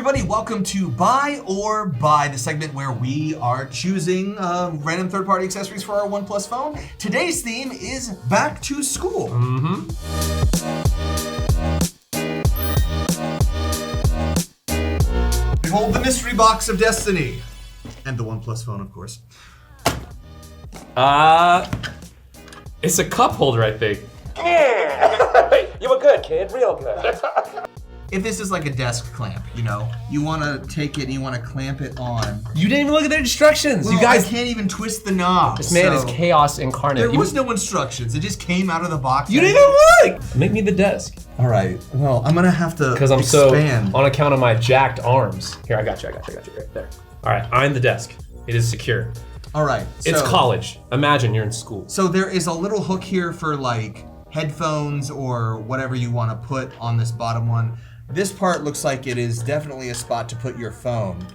everybody, welcome to Buy or Buy, the segment where we are choosing random third-party accessories for our OnePlus phone. Today's theme is back to school. Behold the mystery box of destiny. And the OnePlus phone, of course. It's a cup holder, I think. You were good, kid, real good. If this is like a desk clamp, you know, you want to take it and you want to clamp it on. You didn't even look at the instructions. Well, you guys I can't even twist the knob. This man is chaos incarnate. There was no instructions. It just came out of the box. You didn't even look. Make me the desk. All right. Well, I'm gonna have to Because I'm expand. so on account of my jacked arms. Here, I got you right there. All right, I'm the desk. It is secure. All right. It's college. Imagine you're in school. So there is a little hook here for like headphones or whatever you want to put on this bottom one. This part looks like it is definitely a spot to put your phone.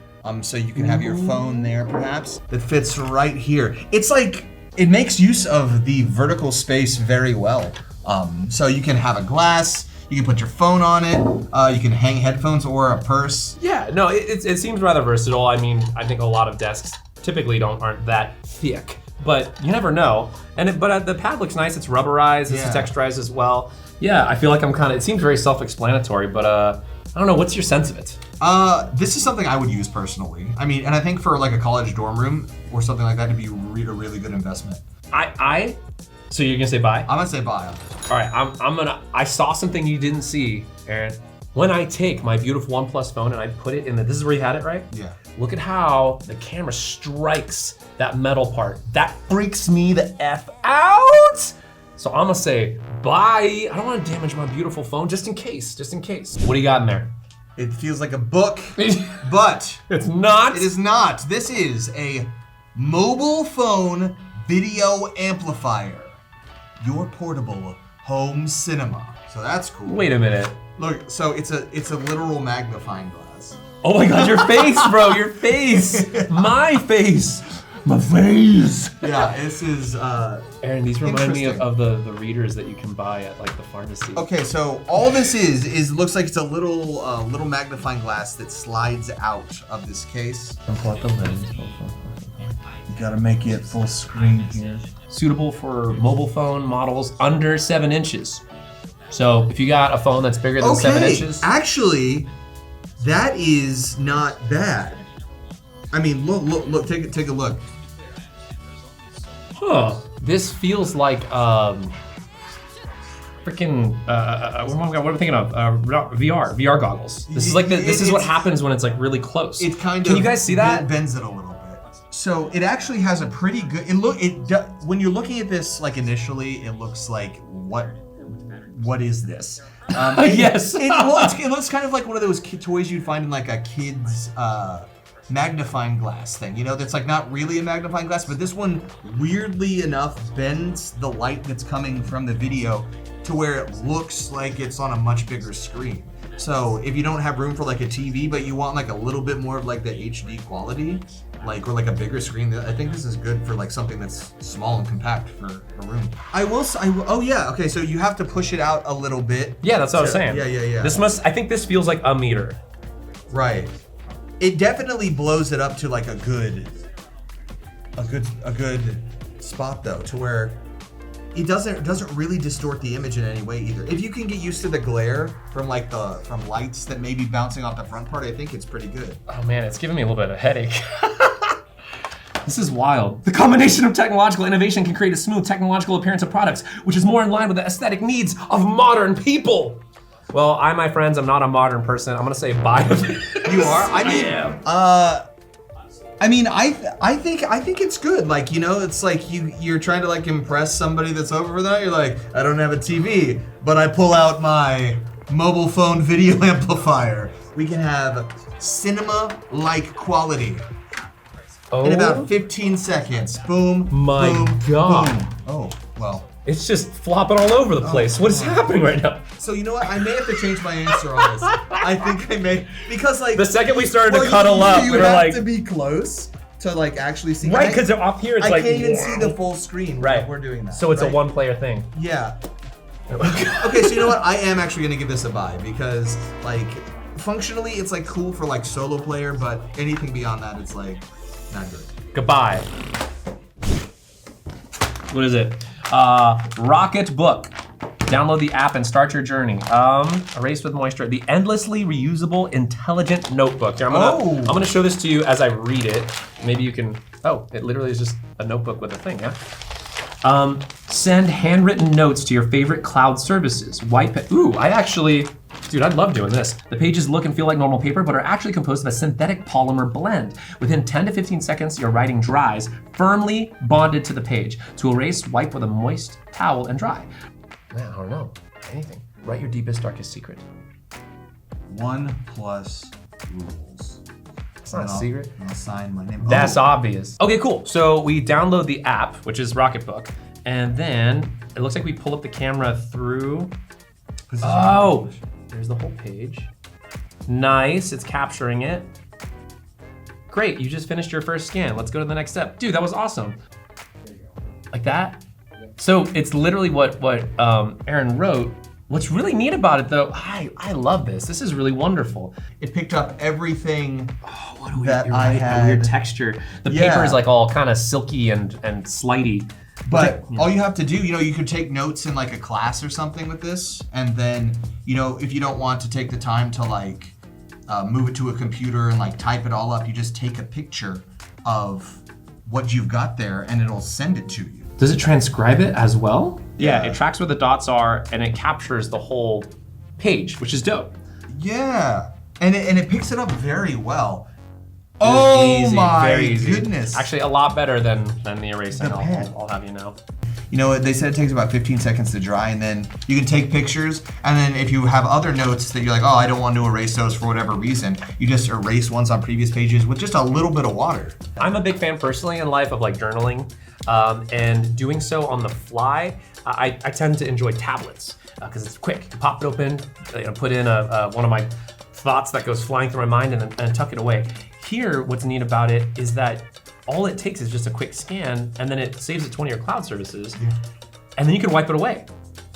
So you can have your phone there perhaps. That fits right here. It's like, it makes use of the vertical space very well. So you can have a glass, you can put your phone on it, you can hang headphones or a purse. Yeah, no, it seems rather versatile. I mean, I think a lot of desks typically aren't that thick, but you never know. But the pad looks nice. It's rubberized. It's texturized as well. Yeah, I feel like it seems very self-explanatory, but I don't know. What's your sense of it? This is something I would use personally. I mean, and I think for like a college dorm room or something like that, it'd be a really good investment. So you're gonna say buy? I'm gonna say buy. All right, I saw something you didn't see, Aaron. When I take my beautiful OnePlus phone and I put it in this is where you had it, right? Yeah. Look at how the camera strikes that metal part. That freaks me the F out. So I'm gonna say bye. I don't wanna damage my beautiful phone, just in case. What do you got in there? It feels like a book, but it's not. It is not. This is a mobile phone video amplifier. Your portable home cinema. So that's cool. Wait a minute. Look, so it's a literal magnifying glass. Oh my God, your face, bro, your face. My face. Yeah, this is Aaron, these remind me of the readers that you can buy at like the pharmacy. Okay, so all this is looks like it's a little magnifying glass that slides out of this case. Unplug the lens. You gotta make it full screen here. Suitable for mobile phone models under 7 inches. So if you got a phone that's bigger than 7 inches. Actually, that is not bad. I mean, look, take a look. Huh. This feels like freaking what am I thinking of? VR goggles. This is like this is what happens when it's like really close. It kind of. Can you guys see that? It bends it a little bit. So it actually has a pretty good. When you're looking at this, like initially, it looks like what is this? Yes. It looks kind of like one of those toys you'd find in like a kid's magnifying glass thing. You know, that's like not really a magnifying glass, but this one weirdly enough bends the light that's coming from the video to where it looks like it's on a much bigger screen. So if you don't have room for like a TV, but you want like a little bit more of like the HD quality, or like a bigger screen, I think this is good for like something that's small and compact for a room. Oh yeah, okay, so you have to push it out a little bit. Yeah, that's what I was saying. Yeah. I think this feels like a meter. Right. It definitely blows it up to like a good spot though, to where it doesn't really distort the image in any way either. If you can get used to the glare from from lights that may be bouncing off the front part, I think it's pretty good. Oh man, it's giving me a little bit of a headache. This is wild. The combination of technological innovation can create a smooth technological appearance of products, which is more in line with the aesthetic needs of modern people. Well, my friends, I'm not a modern person. I'm gonna say buy. You are? I think it's good. Like, you know, it's like you're trying to like impress somebody that's over there. You're like, I don't have a TV, but I pull out my mobile phone video amplifier. We can have cinema-like quality. In about 15 seconds. Boom. My God. Boom. Oh, well. It's just flopping all over the place. What is happening right now? So you know what? I may have to change my answer on this. I think I may, because like the second we started to cuddle up, you we were have like to be close to like actually see. Right, because up here it's I like can't even see the full screen. Right, we're doing that. So it's a one-player thing. Yeah. Okay, so you know what? I am actually gonna give this a buy because like Functionally, it's like cool for like solo player, but anything beyond that, it's like not good. Goodbye. What is it? Rocket Book. Download the app and start your journey. Erase with moisture. The endlessly reusable intelligent notebook. Here, I'm gonna show this to you as I read it. Maybe you can. Oh, it literally is just a notebook with a thing. Yeah. Send handwritten notes to your favorite cloud services. Ooh, dude, I'd love doing this. The pages look and feel like normal paper, but are actually composed of a synthetic polymer blend. Within 10 to 15 seconds, your writing dries, firmly bonded to the page. To erase, wipe with a moist towel and dry. Man, I don't know. Anything. Write your deepest, darkest secret. OnePlus rules. It's not a secret. I'll sign my name. That's obvious. Okay, cool. So we download the app, which is Rocketbook, and then it looks like we pull up the camera through. Oh, there's the whole page. Nice, it's capturing it. Great, you just finished your first scan. Let's go to the next step. Dude, that was awesome. There you go. Like that? So it's literally what Aaron wrote. What's really neat about it though, I love this. This is really wonderful. It picked up everything You're that right, I a had. weird texture. The paper is like all kind of silky and slidey. But all you have to do, you could take notes in like a class or something with this, and then, if you don't want to take the time to like move it to a computer and like type it all up, you just take a picture of what you've got there and it'll send it to you. Does it transcribe it as well? Yeah. It tracks where the dots are and it captures the whole page, which is dope. Yeah, and it picks it up very well. Easy, My very easy. goodness. Actually, a lot better than the erasing. The pen. I'll have you know. They said it takes about 15 seconds to dry, and then you can take pictures, and then if you have other notes that you're like, oh, I don't want to erase those for whatever reason, you just erase ones on previous pages with just a little bit of water. I'm a big fan personally in life of like journaling, and doing so on the fly. I tend to enjoy tablets because it's quick. You pop it open, put in one of my thoughts that goes flying through my mind, and then tuck it away. Here, what's neat about it is that all it takes is just a quick scan, and then it saves it to one of your cloud services, and then you can wipe it away.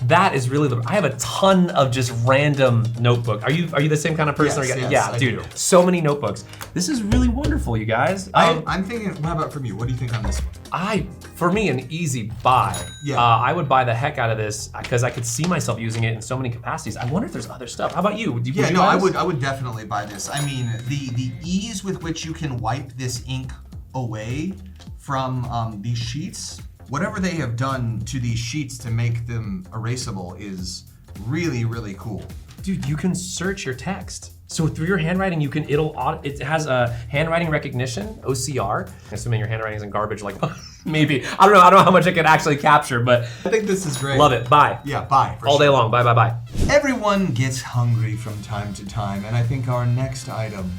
That is really I have a ton of just random notebook. Are you the same kind of person? Yes, yeah, dude, so many notebooks. This is really wonderful, you guys. I'm thinking, how about from you? What do you think on this one? For me, an easy buy. Yeah. I would buy the heck out of this because I could see myself using it in so many capacities. I wonder if there's other stuff. How about you? Would you buy this? I would definitely buy this. I mean, the ease with which you can wipe this ink away from these sheets, whatever they have done to these sheets to make them erasable is really, really cool. Dude, you can search your text. So through your handwriting, it has a handwriting recognition, OCR. Assuming your handwriting isn't garbage, like maybe. I don't know how much it can actually capture, but I think this is great. love it. Buy. Yeah, buy. All day long. Buy, buy, buy. Everyone gets hungry from time to time, and I think our next item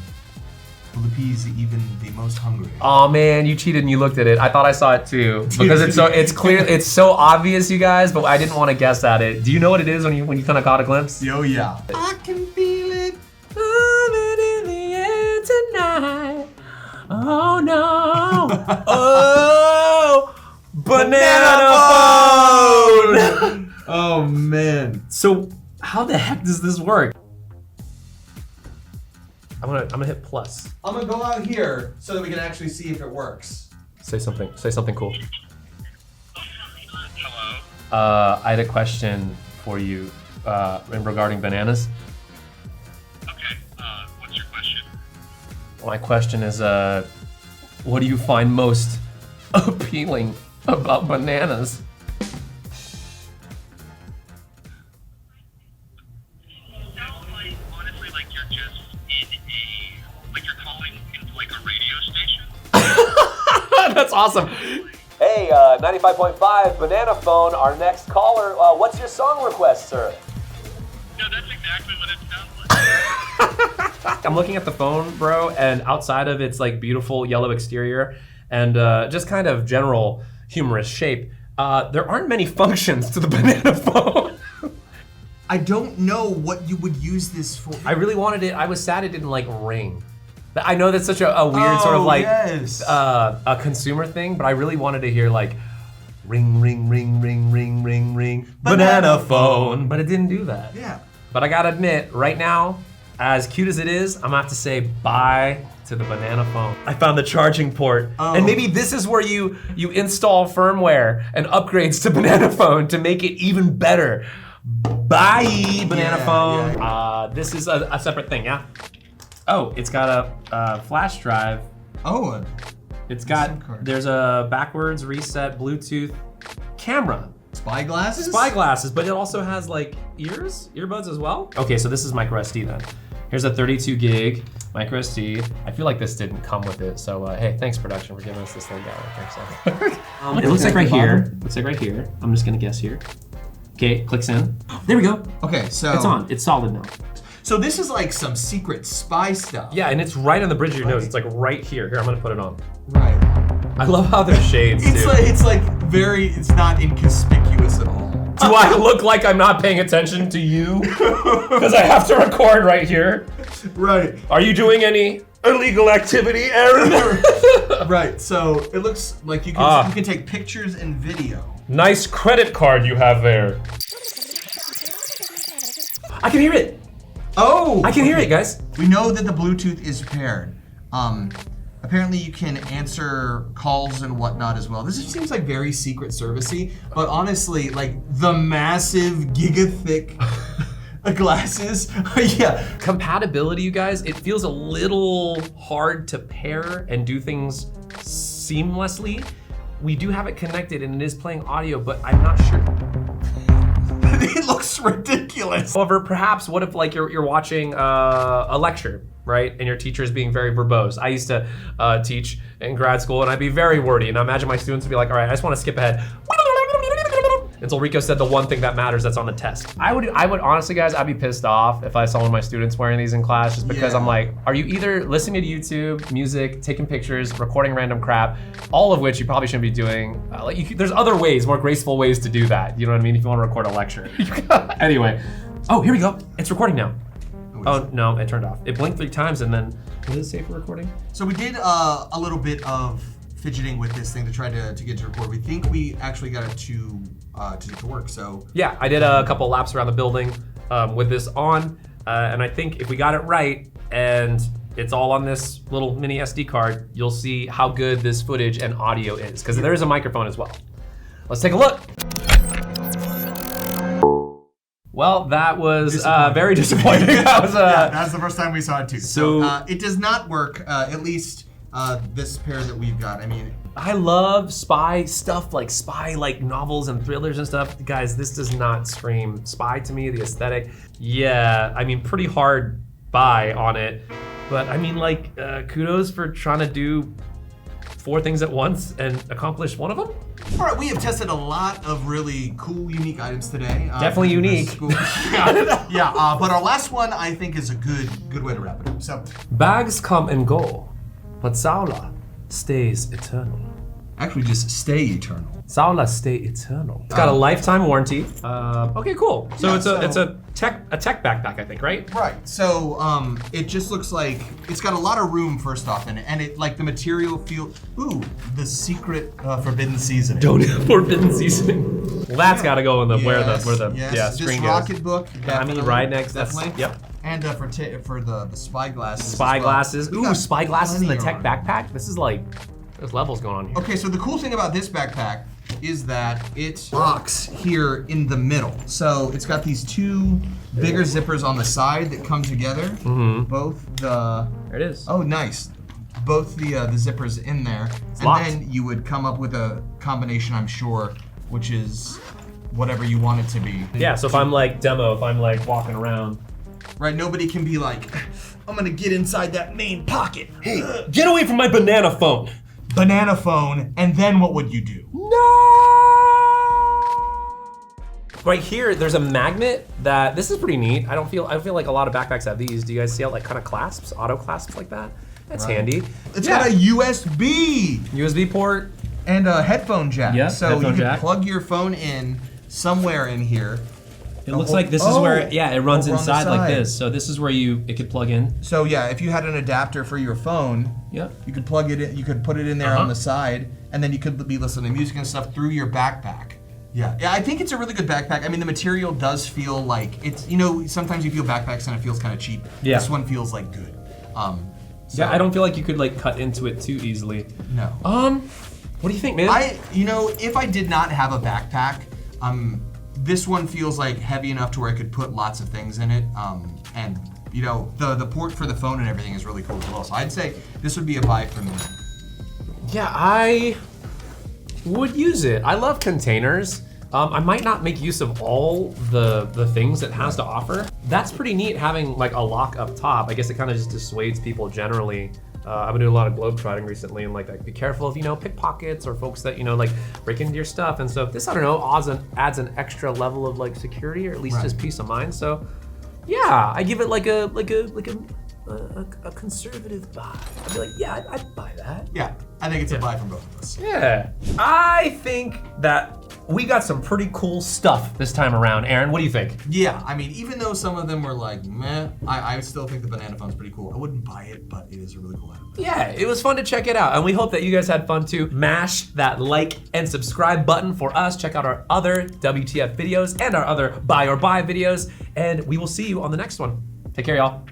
will appease even the most hungry. Oh man, you cheated and you looked at it. I thought I saw it too because it's clear, it's so obvious, you guys. But I didn't want to guess at it. Do you know what it is when you kind of caught a glimpse? Yo, yeah. I can feel it. In the air tonight. Oh no. Oh, banana phone. Oh man. So how the heck does this work? I'm gonna hit plus. I'm gonna go out here so that we can actually see if it works. Say something cool. Hello. I had a question for you regarding bananas. Okay. What's your question? My question is, what do you find most appealing about bananas? Honestly, like you're just you're calling into like a radio station. That's awesome. Hey, 95.5 Banana Phone, our next caller. What's your song request, sir? No, that's exactly what it sounds like. I'm looking at the phone, bro, and outside of its like beautiful yellow exterior and just kind of general humorous shape, there aren't many functions to the banana phone. I don't know what you would use this for. I really wanted it. I was sad it didn't like ring. I know that's such a weird sort of like yes. a consumer thing, but I really wanted to hear like ring, ring, ring, ring, ring, ring, ring, banana phone. But it didn't do that. Yeah. But I gotta admit, right now, as cute as it is, I'm gonna have to say bye to the banana phone. I found the charging port. And maybe this is where you install firmware and upgrades to banana phone to make it even better. Bye, banana phone. This is a separate thing, yeah? Oh, it's got a flash drive. Oh, It's got, there's a backwards reset Bluetooth camera. spy glasses? Spy glasses, but it also has like earbuds as well. Okay, so this is micro SD then. Here's a 32 gig micro SD. I feel like this didn't come with it, so hey, thanks production for giving us this thing down. Thanks. It looks like right here. Looks like right here. I'm just gonna guess here. Okay, clicks in. There we go. Okay, so It's on. It's solid now. So this is like some secret spy stuff. Yeah, and it's right on the bridge of your nose. It's like right here. Here, I'm gonna put it on. Right. I love how there's shades too. It's not inconspicuous at all. Do I look like I'm not paying attention to you? Because I have to record right here. Right. Are you doing any illegal activity, Aaron? Right. So it looks like you can take pictures and video. Nice credit card you have there. I can hear it. Oh! I can hear it, guys. We know that the Bluetooth is paired. Apparently you can answer calls and whatnot as well. This just seems like very Secret Service-y, but honestly, like the massive giga-thick glasses, yeah. Compatibility, you guys, it feels a little hard to pair and do things seamlessly. We do have it connected and it is playing audio, but I'm not sure. It looks ridiculous. However, perhaps what if like you're watching a lecture, right? And your teacher is being very verbose. I used to teach in grad school and I'd be very wordy. And I imagine my students would be like, all right, I just want to skip ahead. Until Rico said the one thing that matters that's on the test. I would honestly, guys, I'd be pissed off if I saw one of my students wearing these in class just because I'm like, are you either listening to YouTube, music, taking pictures, recording random crap, all of which you probably shouldn't be doing. There's other ways, more graceful ways to do that. You know what I mean? If you want to record a lecture. Anyway, oh, here we go. It's recording now. Oh, no, it turned off. It blinked 3 times and then, what does it say for recording? So we did a little bit of fidgeting with this thing to try to get to record. We think we actually got it to work, so. Yeah, I did a couple laps around the building with this on, and I think if we got it right and it's all on this little mini SD card, you'll see how good this footage and audio is, because there is a microphone as well. Let's take a look. Well, that was very disappointing. That's the first time we saw it too. So it does not work, at least this pair that we've got. I mean, I love spy stuff, like spy novels and thrillers and stuff. Guys, this does not scream spy to me, the aesthetic. Yeah, I mean, pretty hard buy on it. But I mean, kudos for trying to do 4 things at once and accomplish one of them. All right, we have tested a lot of really cool, unique items today. Definitely unique. Yeah, but our last one I think is a good way to wrap it up. So, bags come and go, but Saula stays eternal. actually, just stay eternal. Saula stay eternal. It's got a lifetime warranty. Okay, cool. So Yeah, it's a tech backpack, I think, right? Right. So it just looks like it's got a lot of room first off in it, and it the material the secret forbidden seasoning. Forbidden seasoning. Well, that's got to go in the where the this screen rocket goes. book. I mean, right next. Definitely. Yep. And for the spy glasses. Spy as well. glasses. We Ooh, got spy glasses in the plenty tech around. backpack. This is like, there's levels going on here. Okay, so the cool thing about this backpack is that it locks here in the middle. So it's got these 2 bigger zippers on the side that come together. Mm-hmm. Both the. There it is. Oh, nice. Both the zippers in there, and locked. then you would come up with a combination, I'm sure, which is whatever you want it to be. Yeah. So if I'm walking around. Right, nobody can be like, I'm gonna get inside that main pocket. Hey, get away from my banana phone. Banana phone, and then what would you do? No. Right here, there's a magnet that, this is pretty neat. I feel like a lot of backpacks have these. Do you guys see how kind of clasps, auto clasps like that? That's handy. It's got a USB port. and a headphone jack. Yeah, so headphone you can jack. plug your phone in somewhere in here. It looks like this is where, it runs over on the inside like side. this. So this is where it could plug in. So yeah, if you had an adapter for your phone, Yep. you could plug it in, you could put it in there on the side, and then you could be listening to music and stuff through your backpack. Yeah, I think it's a really good backpack. I mean, the material does feel like it's, you know, sometimes you feel backpacks and it feels kind of cheap. Yeah. This one feels like good. Yeah, I don't feel like you could like cut into it too easily. No. What do you think, man? You know, if I did not have a backpack, this one feels like heavy enough to where I could put lots of things in it. And you know, the port for the phone and everything is really cool as well. So I'd say this would be a buy for me. Yeah, I would use it. I love containers. I might not make use of all the things it has to offer. That's pretty neat having like a lock up top. I guess it kind of just dissuades people generally. I've been doing a lot of globetrotting recently and like be careful of, you know, pickpockets or folks that, you know, like break into your stuff. And so this, I don't know, adds an extra level of like security or at least just peace of mind. So yeah, I give it like a conservative buy. I'd be like, yeah, I'd buy that. Yeah, I think it's a buy from both of us. Yeah. I think that we got some pretty cool stuff this time around. Aaron, what do you think? Yeah, I mean, even though some of them were like, meh, I still think the banana phone's pretty cool. I wouldn't buy it, but it is a really cool item. Yeah, it was fun to check it out, and we hope that you guys had fun too. Mash that like and subscribe button for us. Check out our other WTF videos and our other buy or buy videos, and we will see you on the next one. Take care, y'all.